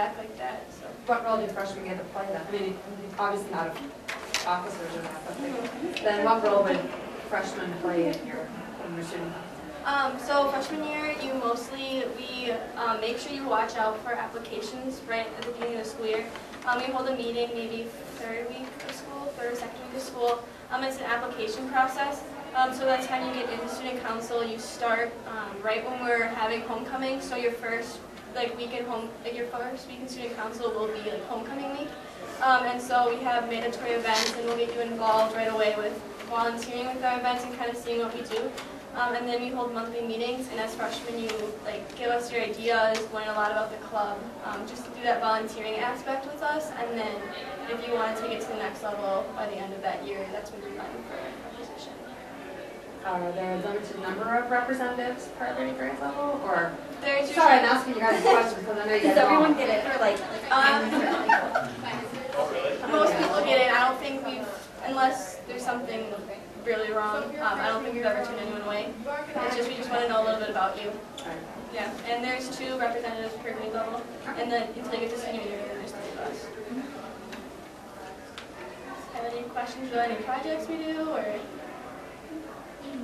back like that. So. What role do freshmen get to play then? I mean, obviously not officers or that, but then what role would freshmen play in your student council? So freshman year, we make sure you watch out for applications right at the beginning of the school year. We hold a meeting maybe third or second week of school. It's an application process. So that's how you get into student council. You start right when we're having homecoming. So your first week in student council will be homecoming week. And so we have mandatory events, and we'll get you involved right away with volunteering with our events and kind of seeing what we do. And then we hold monthly meetings, and as freshmen you give us your ideas, learn a lot about the club, just to do that volunteering aspect with us, and then if you want to take it to the next level by the end of that year, that's when you run for a position. Are there a limited number of representatives per every grade level, or? Sorry, I'm asking you guys questions because I know you guys Does everyone all. get it, or most people get it. I don't think unless there's something really wrong, I don't think we've ever turned anyone away. It's just we just want to know a little bit about you. Yeah, and there's 2 representatives per grade level, and then until you get to senior year, then there's 3 of us. Have any questions about any projects we do, or? Any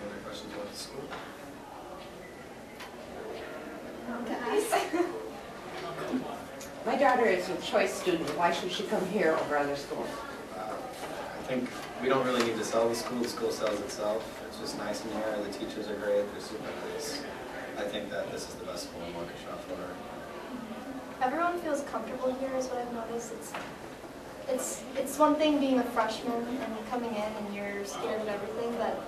other questions about the school? My daughter is a choice student. Why should she come here over other schools? I think we don't really need to sell the school sells itself. It's just nice in here, the teachers are great, they're super nice. I think that this is the best school in Waukesha for her. Everyone feels comfortable here is what I've noticed. It's one thing being a freshman and coming in and you're scared of everything, but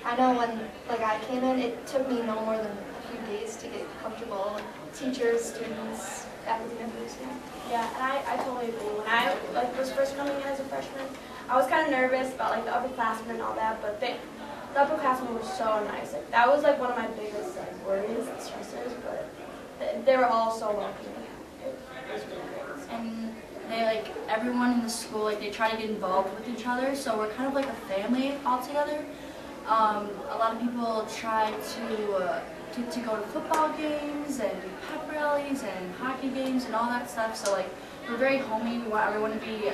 I know when I came in, it took me no more than a few days to get comfortable. Teachers, students, academic students. Yeah, and I totally agree. When I was first coming in as a freshman, I was kind of nervous about the upperclassmen and all that, but the upperclassmen were so nice. That was one of my biggest worries and stresses, but they were all so welcoming. It was really great. And they everyone in the school they try to get involved with each other, so we're kind of like a family all together. A lot of people try to go to football games and pep rallies and hockey games and all that stuff. So we're very homey. We want everyone to be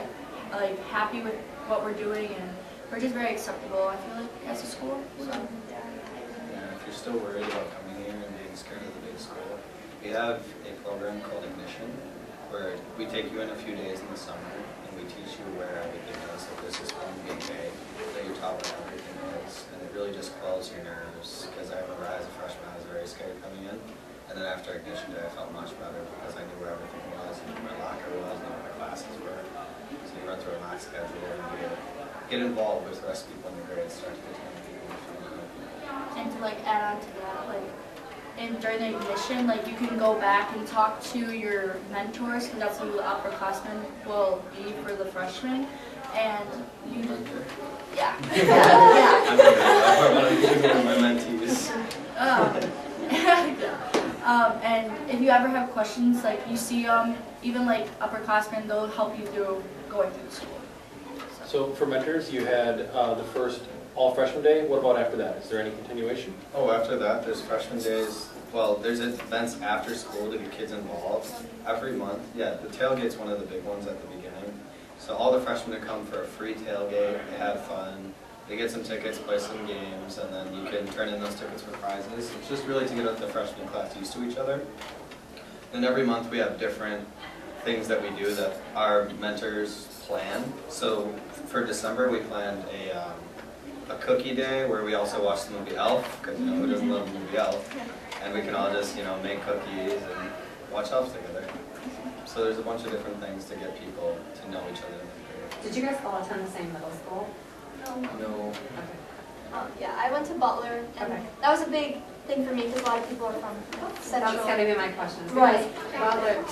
happy with what we're doing, and we're just very acceptable, I feel as a school. So. Yeah, if you're still worried about coming here and being scared of the big school, we have a program called Ignition, where we take you in a few days in the summer and we teach you where everything is. So this is home game day, that you're taught where everything is, and it really just quells your nerves. Because I remember as a freshman, I was very scared coming in, and then after Ignition Day, I felt much better because I knew where everything was, knew where my locker was, knew where my classes were. So you run through a mock schedule and you get involved with the rest of people in the grades, start to get to know people. And to add on to that, and during the ignition, you can go back and talk to your mentors, because that's who the upperclassmen will be for the freshmen. And you just, yeah. I'm one of my mentees. And if you ever have questions, you see them, even upperclassmen, they'll help you through going through the school. So for mentors, you had the first all freshman day. What about after that? Is there any continuation? Oh, after that, there's freshman days. Well, there's events after school to get kids involved. Every month, yeah, the tailgate's one of the big ones at the beginning. So all the freshmen come for a free tailgate, they have fun, they get some tickets, play some games, and then you can turn in those tickets for prizes. It's just really to get the freshman class used to each other. And every month we have different things that we do that our mentors plan. So for December we planned a cookie day where we also watch the movie Elf, because who doesn't love the movie Elf? And we can all just make cookies and watch Elf together. So there's a bunch of different things to get people to know each other. Did you guys all attend the same middle school? No. Okay. Yeah, I went to Butler, and that was a big thing for me because a lot of people are from Central. That was going to be my question. Right. Butler,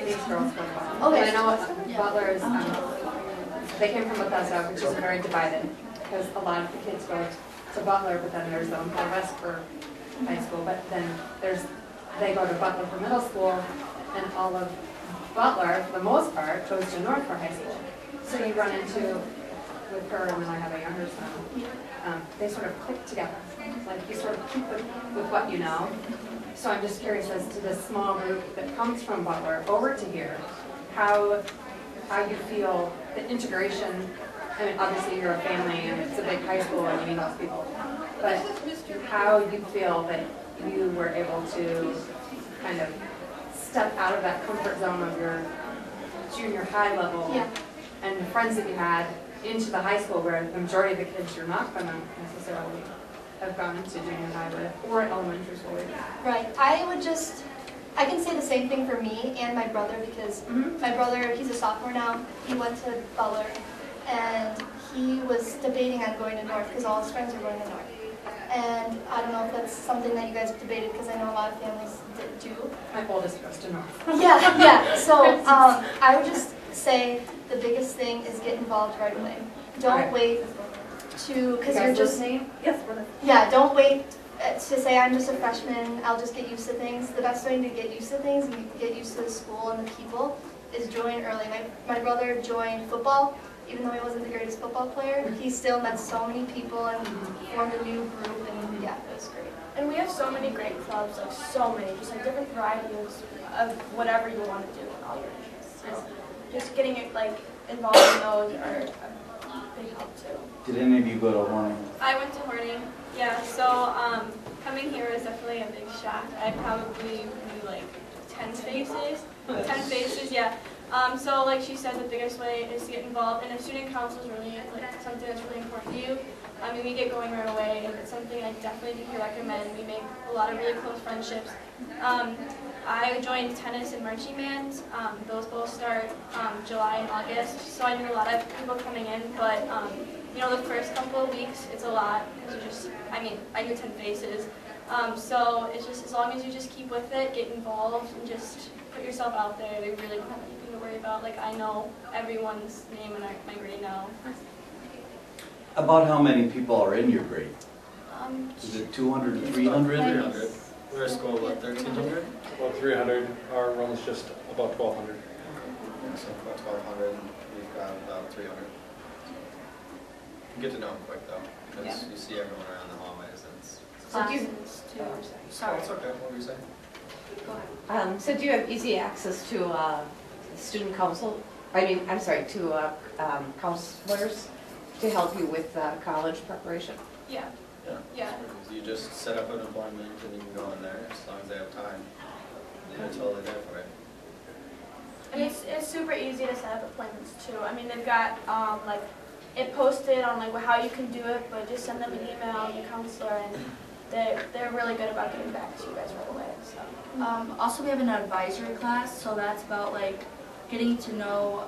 these girls go to Butler. Okay. I know Butler is, they came from Bethesda, which is very divided, because a lot of the kids go to Butler, but then there's the rest for high school, but then they go to Butler for middle school, and all of Butler, for the most part, goes to North for high school. So you run into with her, and then I have a younger son, they sort of click together. Like you sort of keep with what you know. So I'm just curious as to this small group that comes from Butler over to here, how you feel the integration. I mean, obviously you're a family and it's a big high school and you meet lots of people, but how you feel that you were able to kind of step out of that comfort zone of your junior high level and the friends that you had into the high school where the majority of the kids you're not going to necessarily have gone into junior high with or elementary school with. Right. I can say the same thing for me and my brother because my brother, he's a sophomore now. He went to Butler and he was debating on going to North because all his friends are going to North. And I don't know if that's something that you guys have debated because I know a lot of families do. My oldest goes to North. Yeah. So I would just say the biggest thing is get involved right away. Don't wait to, because you're just, yes, we're don't wait to say I'm just a freshman, I'll just get used to things. The best way to get used to things and get used to the school and the people is join early. My brother joined football, even though he wasn't the greatest football player. He still met so many people and formed a new group, and yeah, it was great. And we have so many great clubs, like so many, just like different varieties of whatever you want to do and all your interests. Just getting it like involved in those are a big help too. Did any of you go to Horning? I went to Horning, yeah, so coming here was definitely a big shock. I probably knew like 10 faces, 10 faces, yeah. So like she said, the biggest way is to get involved, and a student council is really like something that's really important to you. I mean, we get going right away, and it's something I definitely do recommend. We make a lot of really close friendships. I joined tennis and marching bands. Those both start July and August, so I knew a lot of people coming in, but you know, the first couple of weeks, it's a lot, because I knew 10 faces. So it's just, as long as you just keep with it, get involved, and just put yourself out there, they really don't have anything to worry about. Like, I know everyone's name in my grade now. About how many people are in your grade? Is it 200, 300? 300. We're a school of what, 1,300? About 300. Our room is just about 1,200. So about 1,200, we've got about 300. You get to know them quick though, because you see everyone around the hallways and it's... Classes too. Sorry. It's okay, what were you saying? So do you have easy access to student council? To counselors to help you with college preparation? Yeah. Yeah. You just set up an appointment and you can go in there as long as they have time. They're totally there for it. And it's super easy to set up appointments too. I mean, they've got like it posted on like how you can do it, but just send them an email, the counselor, and they're really good about getting back to you guys right away. So. Also, we have an advisory class, so that's about like getting to know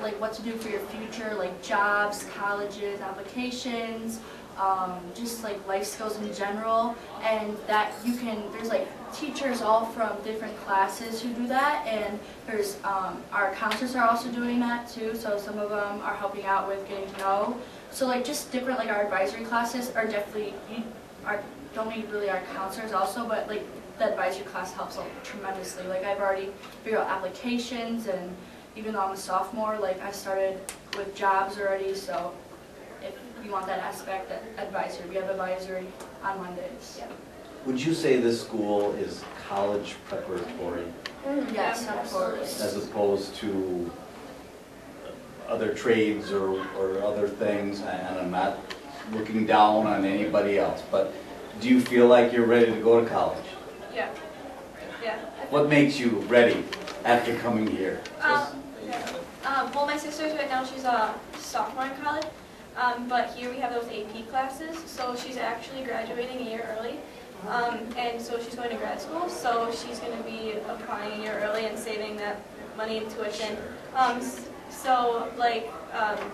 like what to do for your future, like jobs, colleges, applications, just like life skills in general, and that there's like teachers all from different classes who do that, and there's our counselors are also doing that too, so some of them are helping out with getting to know. So like just different, like our advisory classes are definitely, don't need really our counselors also, but like the advisory class helps out tremendously. Like I've already figured out applications, and even though I'm a sophomore, like I started with jobs already, so if you want that aspect, that advisory, we have advisory on Mondays. Yeah. Would you say this school is college preparatory Yes, of course. as opposed to other trades or other things? And I'm not looking down on anybody else, but do you feel like you're ready to go to college? Yeah. What makes you ready after coming here? Well, my sister's right now, she's a sophomore in college, but here we have those AP classes, so she's actually graduating a year early, and so she's going to grad school, so she's going to be applying a year early and saving that money in tuition. So, like,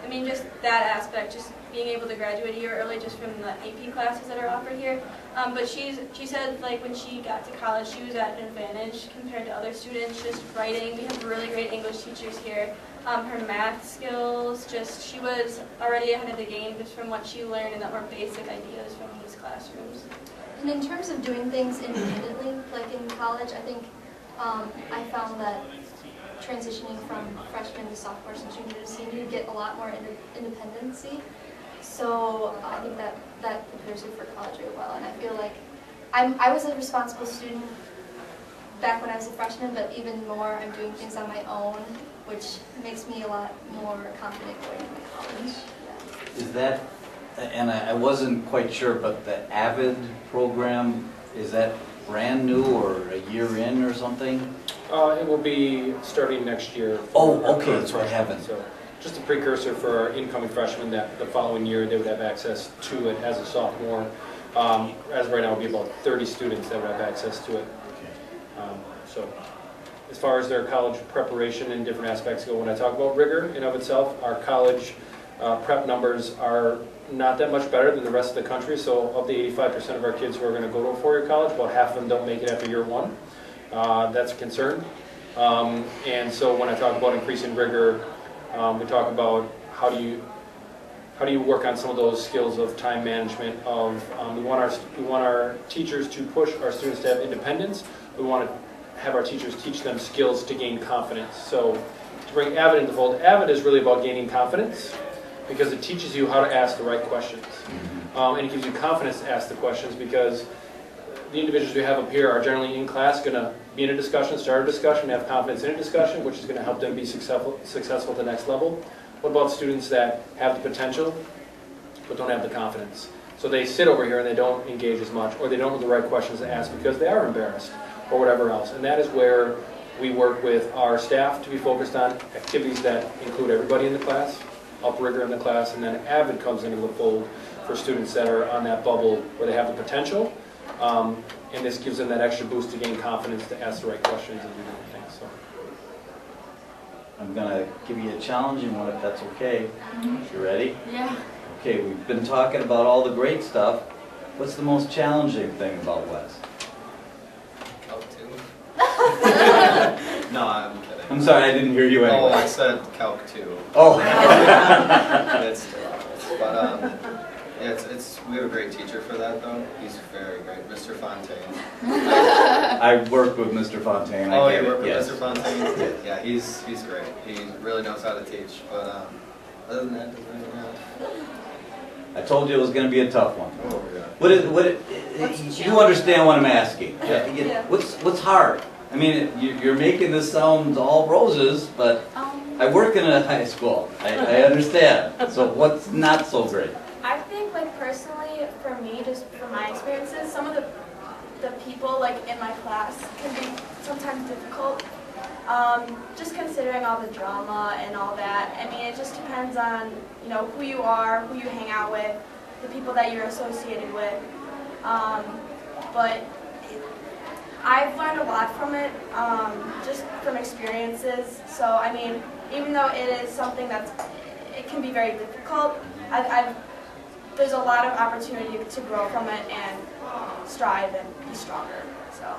just that aspect, just being able to graduate a year early just from the AP classes that are offered here. But she said, like, when she got to college, she was at an advantage compared to other students, just writing. We have really great English teachers here. Her math skills, she was already ahead of the game just from what she learned and the more basic ideas from these classrooms. And in terms of doing things independently, like in college, I think I found that transitioning from freshman to sophomore to junior to senior, you get a lot more independency. So I think that prepares you for college really well. And I feel like I was a responsible student back when I was a freshman, but even more, I'm doing things on my own, which makes me a lot more confident going into college. Yeah. Is that, and I wasn't quite sure, but the AVID program, is that brand new or a year in or something? It will be starting next year. Oh, our okay, current that's what I freshmen. haven't. So just a precursor for our incoming freshmen that the following year they would have access to it as a sophomore. As of right now, it would be about 30 students that would have access to it. So as far as their college preparation and different aspects go, when I talk about rigor in of itself, our college prep numbers are not that much better than the rest of the country. So of the 85% of our kids who are going to go to a four-year college, about half of them don't make it after year one. That's a concern. And so when I talk about increasing rigor, we talk about how do you work on some of those skills of time management. We want our teachers to push our students to have independence. We want to have our teachers teach them skills to gain confidence. So to bring AVID into the fold, AVID is really about gaining confidence because it teaches you how to ask the right questions. And it gives you confidence to ask the questions because the individuals we have up here are generally in class going to be in a discussion, start a discussion, have confidence in a discussion, which is going to help them be successful at the next level. What about students that have the potential but don't have the confidence? So they sit over here and they don't engage as much, or they don't know the right questions to ask because they are embarrassed, or whatever else. And that is where we work with our staff to be focused on activities that include everybody in the class, up rigor in the class, and then AVID comes into the fold for students that are on that bubble where they have the potential. And this gives them that extra boost to gain confidence to ask the right questions and do different things. So. I'm going to give you a challenging one if that's okay. You ready? Yeah. Okay, we've been talking about all the great stuff. What's the most challenging thing about Wes? Calc 2. No, I'm kidding. I'm sorry, I didn't hear you Oh, anyway. I said Calc 2. Oh. It's still obvious. But yeah, we have a great teacher for that though. He's very great, Mr. Fontaine. I worked with Mr. Fontaine. Oh, I get you it, work with yes. Mr. Fontaine? Yeah, he's great. He really knows how to teach. But other than that, does anyone else? I told you it was going to be a tough one. Oh, yeah. You understand what I'm asking? Yeah. What's hard? I mean, you're making this sound all roses, but I work in a high school. I understand. So what's not so great? I think, like, personally, for me, just from my experiences, some of the people, like, in my class can be sometimes difficult. Just considering all the drama and all that. I mean, it just depends on, you know, who you are, who you hang out with, the people that you're associated with. But I've learned a lot from it, just from experiences. So, I mean, even though it is something it can be very difficult, there's a lot of opportunity to grow from it and strive and be stronger. So.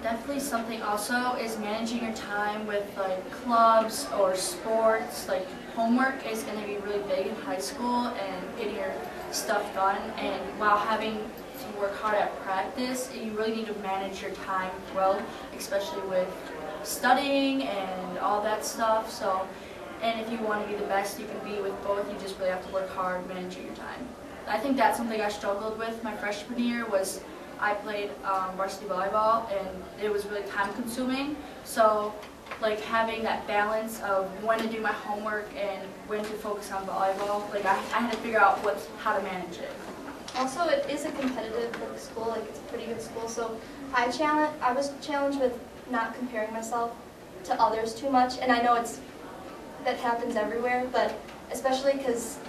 Definitely something also is managing your time with like clubs or sports. Like homework is going to be really big in high school and getting your stuff done. And while having to work hard at practice, you really need to manage your time well, especially with studying and all that stuff. So, and if you want to be the best you can be with both, you just really have to work hard managing your time. I think that's something I struggled with my freshman year was I played varsity volleyball and it was really time consuming. So like having that balance of when to do my homework and when to focus on volleyball, like I had to figure out how to manage it. Also, it is a competitive school, like it's a pretty good school, so I was challenged with not comparing myself to others too much, and I know that happens everywhere, but especially because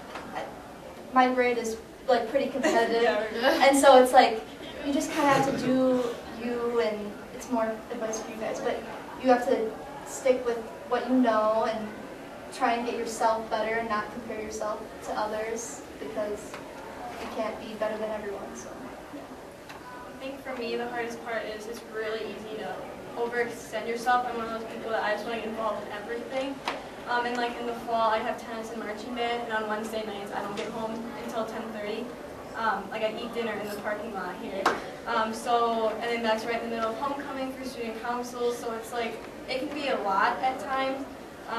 my grade is like pretty competitive, and so it's like you just kind of have to do you, and it's more advice for you guys, but you have to stick with what you know and try and get yourself better and not compare yourself to others because you can't be better than everyone. So, yeah. I think for me the hardest part is it's really easy to overextend yourself. I'm one of those people that I just want to get involved in everything. And like in the fall I have tennis and marching band, and on Wednesday nights I don't get home until 10:30. Like I eat dinner in the parking lot here. And then that's right in the middle of homecoming for student council, so it's like it can be a lot at times,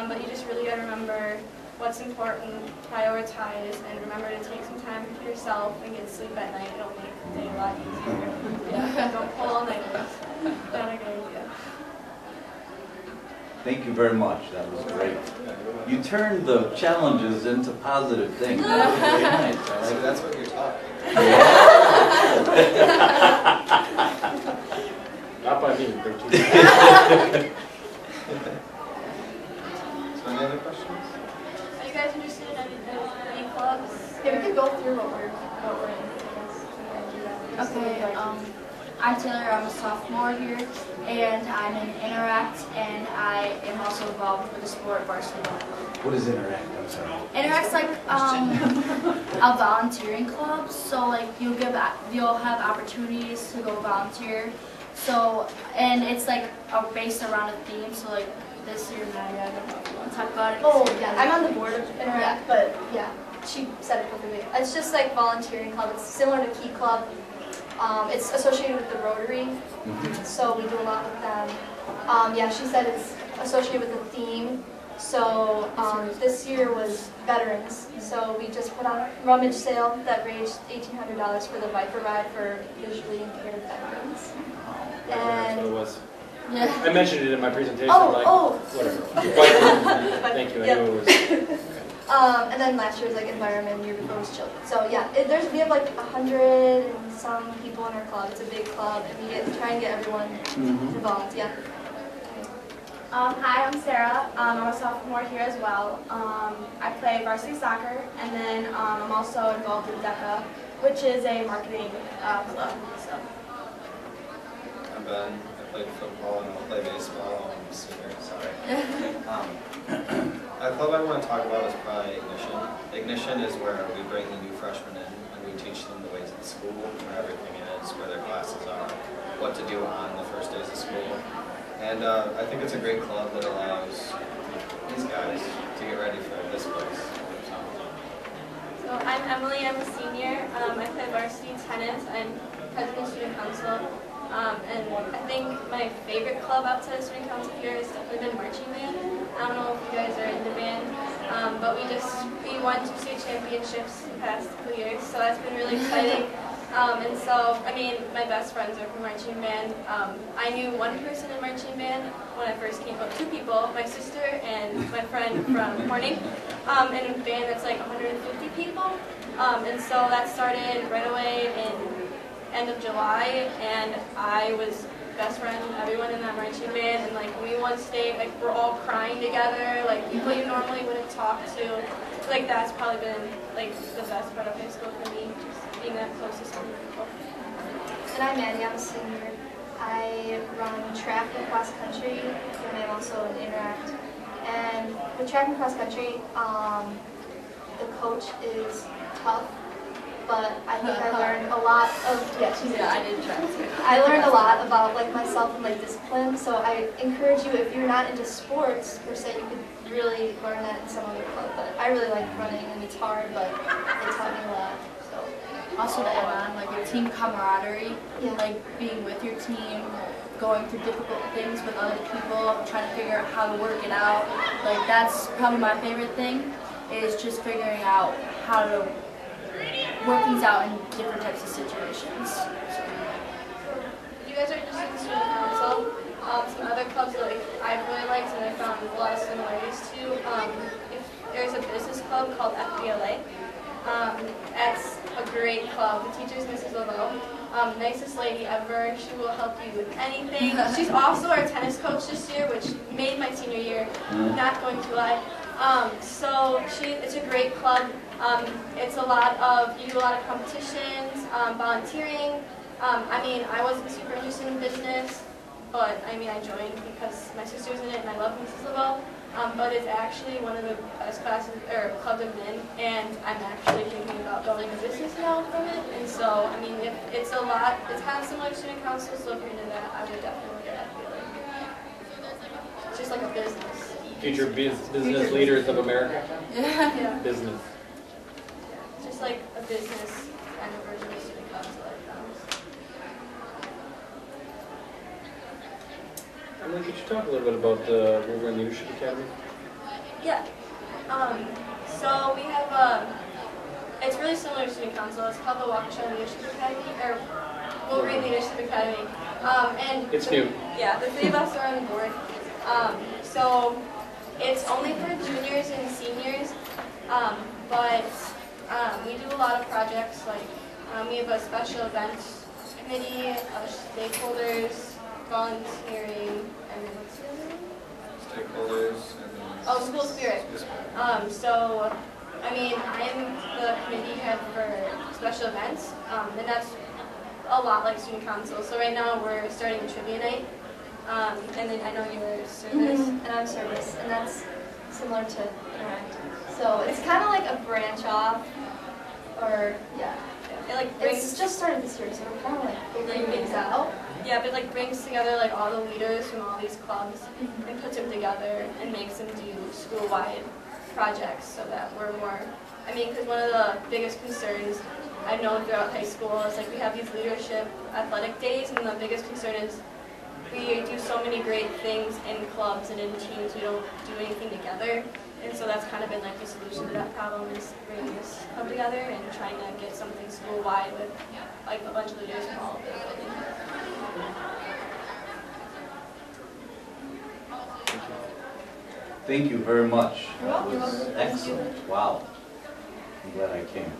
but you just really got to remember what's important, prioritize, and remember to take some time for yourself and get sleep at night. It'll make the day a lot easier. Yeah, don't pull all nighters. Not a good idea. Thank you very much. That was great. You turned the challenges into positive things. That was very nice. I So like that's what you're taught. Not by me, but you. So any other questions? Are you guys interested in any clubs? Yeah, we could go through what we're in. Okay, I'm Taylor, I'm a sophomore here, and I'm in Interact, and I am also involved with the sport varsity. What is Interact? I'm sorry. Interact's like a volunteering club, so like you'll have opportunities to go volunteer. So, and it's like based around a theme, so like this year, Maddie, I don't know if you want to talk about it. Oh, yeah, I'm on the board of Interact, but yeah, she said it perfectly. It's just like volunteering club. It's similar to Key Club. It's associated with the Rotary, so we do a lot with them. Yeah, she said it's associated with the theme. So this year was veterans. So we just put on a rummage sale that raised $1,800 for the Viper Ride for visually impaired veterans. That's what it was. Yeah. I mentioned it in my presentation, Oh, whatever. But, thank you, I Yep. knew it was. And then last year was like environment, year before was children. So yeah, we have like 100 and some people in our club. It's a big club, and we try and get everyone involved. Yeah. Hi, I'm Sarah. I'm a sophomore here as well. I play varsity soccer, and then I'm also involved in DECA, which is a marketing club. So. I'm Ben. I played football and I'll play baseball. I'm a senior, sorry. A club I want to talk about is probably Ignition. Ignition is where we bring the new freshmen in and we teach them the ways of the school, where everything is, where their classes are, what to do on the first days of school. And I think it's a great club that allows these guys to get ready for this place. So I'm Emily, I'm a senior. I play varsity tennis. I'm president of student council. And I think my favorite club outside of student council here has definitely been marching band. I don't know if you guys are into band, but we won 2 state championships the past couple years, so that's been really exciting. And so, I mean, my best friends are from marching band. I knew one person in marching band when I first came up, 2 people, my sister and my friend from Corning, in a band that's like 150 people. And so that started right away in end of July, and I was best friend with everyone in that marching band, and like we won state, like we're all crying together, like people you normally wouldn't talk to. Like that's probably been like the best part of high school for me, just being that close to so many people. And I'm Maddie. I'm a senior. I run track and cross country, and I'm also an Interact. And with track and cross country, the coach is tough. But I think I learned a lot of, I did try to. I learned a lot about like myself and like discipline. So I encourage you, if you're not into sports per se, you could really learn that in some other club. But I really like running, and it's hard, but it taught me a lot. So Also to add on, like your team camaraderie, Yeah. like being with your team, going through difficult things with other people, trying to figure out how to work it out. Like that's probably my favorite thing, is just figuring out how to work things out in different types of situations. If you guys are interested in student council, some other clubs that like, I really liked and I found a lot of similarities to, if there's a business club called FBLA. That's a great club. The teacher's Mrs. Laveau. Nicest lady ever. She will help you with anything. She's also our tennis coach this year, which made my senior year, not going to lie. So it's a great club. It's you do a lot of competitions, volunteering. I mean, I wasn't super interested in business, but I mean, I joined because my sister's in it and I love Mrs. Laveau. But it's actually one of the best classes or clubs I've been in, and I'm actually thinking about going to business now from it. And so, I mean, it's kind of similar to student council, so if you're into that, I would definitely look at it. It's just like a business. Future business leaders of America? Yeah. Business. Just like a business kind of version of student council, I found. Emily, could you talk a little bit about the Wolverine Leadership Academy? Yeah. So we have it's really similar to Student Council. It's called the Waukesha Leadership Academy, or Wolverine Leadership Academy. And It's new. Yeah, the three of us are on the board. So it's only for juniors and seniors, but we do a lot of projects. Like we have a special events committee, stakeholders, volunteering, and what's the other one? Stakeholders and then. Oh, school spirit. So, I mean, I'm the committee head for special events, and that's a lot like student council. So right now we're starting a trivia night, and then I know you're service. And I'm service, and that's similar to interact. So it's kind of like a branch off, or yeah. It like It's brings, just started this year, so we're kind of like figuring things out. yeah, but it like brings together like all the leaders from all these clubs and puts them together and makes them do school-wide projects so that we're more. I mean, because one of the biggest concerns I've known throughout high school is like we have these leadership athletic days, and the biggest concern is we do so many great things in clubs and in teams, we don't do anything together. And so that's kind of been like the solution to that problem, is bringing this club together and trying to get something school-wide with like a bunch of leaders from all over the building. Thank you very much. You're That welcome. was excellent. Wow. I'm glad I came.